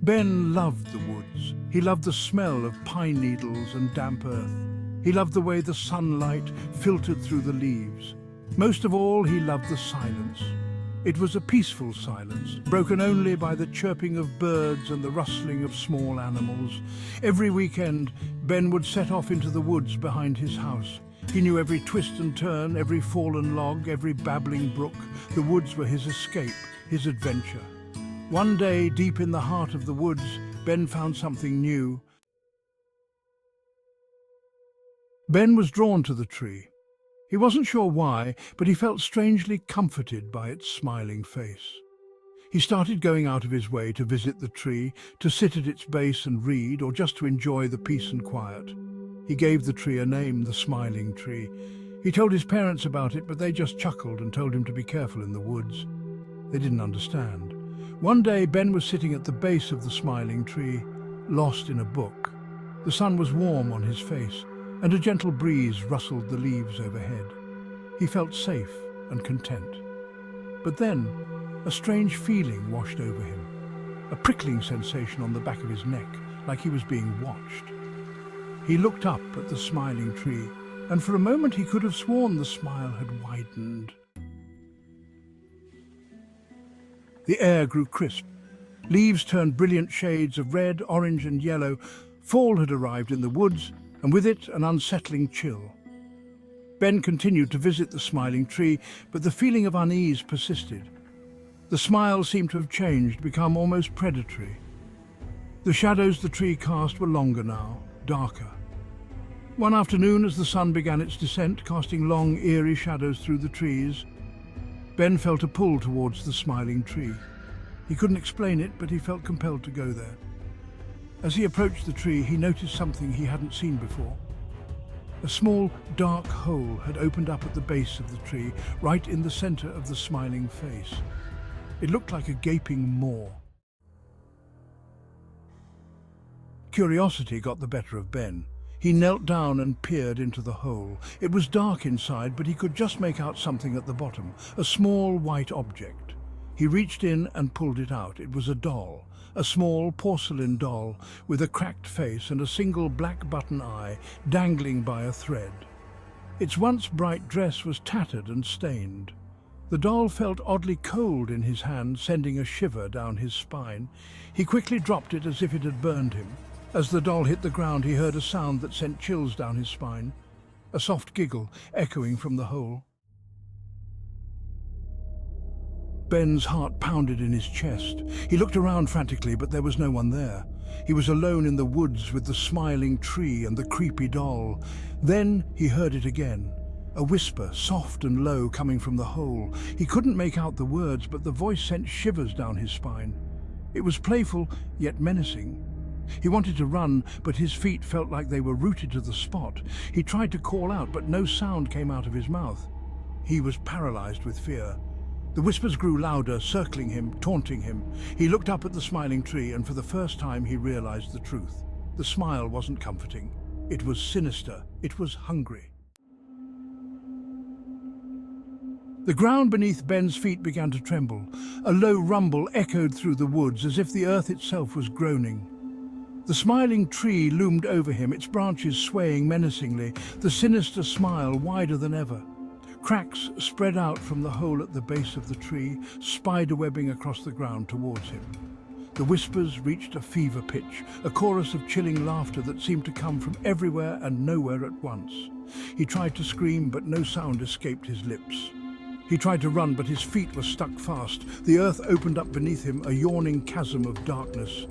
Ben loved the woods. He loved the smell of pine needles and damp earth. He loved the way the sunlight filtered through the leaves. Most of all, he loved the silence. It was a peaceful silence, broken only by the chirping of birds and the rustling of small animals. Every weekend, Ben would set off into the woods behind his house. He knew every twist and turn, every fallen log, every babbling brook. The woods were his escape, his adventure. One day, deep in the heart of the woods, Ben found something new. Ben was drawn to the tree. He wasn't sure why, but he felt strangely comforted by its smiling face. He started going out of his way to visit the tree, to sit at its base and read, or just to enjoy the peace and quiet. He gave the tree a name, the Smiling Tree. He told his parents about it, but they just chuckled and told him to be careful in the woods. They didn't understand. One day, Ben was sitting at the base of the Smiling Tree, lost in a book. The sun was warm on his face, and a gentle breeze rustled the leaves overhead. He felt safe and content. But then, a strange feeling washed over him, a prickling sensation on the back of his neck, like he was being watched. He looked up at the Smiling Tree, and for a moment he could have sworn the smile had widened. The air grew crisp. Leaves turned brilliant shades of red, orange and yellow. Fall had arrived in the woods, and with it an unsettling chill. Ben continued to visit the Smiling Tree, but the feeling of unease persisted. The smile seemed to have changed, become almost predatory. The shadows the tree cast were longer now, darker. One afternoon, as the sun began its descent, casting long, eerie shadows through the trees, Ben felt a pull towards the Smiling Tree. He couldn't explain it, but he felt compelled to go there. As he approached the tree, he noticed something he hadn't seen before. A small, dark hole had opened up at the base of the tree, right in the center of the smiling face. It looked like a gaping maw. Curiosity got the better of Ben. He knelt down and peered into the hole. It was dark inside, but he could just make out something at the bottom, a small white object. He reached in and pulled it out. It was a doll, a small porcelain doll with a cracked face and a single black button eye dangling by a thread. Its once bright dress was tattered and stained. The doll felt oddly cold in his hand, sending a shiver down his spine. He quickly dropped it as if it had burned him. As the doll hit the ground, he heard a sound that sent chills down his spine, a soft giggle echoing from the hole. Ben's heart pounded in his chest. He looked around frantically, but there was no one there. He was alone in the woods with the Smiling Tree and the creepy doll. Then he heard it again, a whisper, soft and low, coming from the hole. He couldn't make out the words, but the voice sent shivers down his spine. It was playful, yet menacing. He wanted to run, but his feet felt like they were rooted to the spot. He tried to call out, but no sound came out of his mouth. He was paralyzed with fear. The whispers grew louder, circling him, taunting him. He looked up at the Smiling Tree, and for the first time he realized the truth. The smile wasn't comforting. It was sinister. It was hungry. The ground beneath Ben's feet began to tremble. A low rumble echoed through the woods, as if the earth itself was groaning. The Smiling Tree loomed over him, its branches swaying menacingly, the sinister smile wider than ever. Cracks spread out from the hole at the base of the tree, spiderwebbing across the ground towards him. The whispers reached a fever pitch, a chorus of chilling laughter that seemed to come from everywhere and nowhere at once. He tried to scream, but no sound escaped his lips. He tried to run, but his feet were stuck fast. The earth opened up beneath him, a yawning chasm of darkness.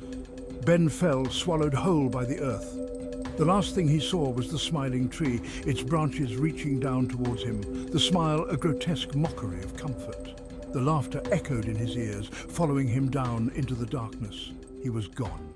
Ben fell, swallowed whole by the earth. The last thing he saw was the Smiling Tree, its branches reaching down towards him, the smile a grotesque mockery of comfort. The laughter echoed in his ears, following him down into the darkness. He was gone.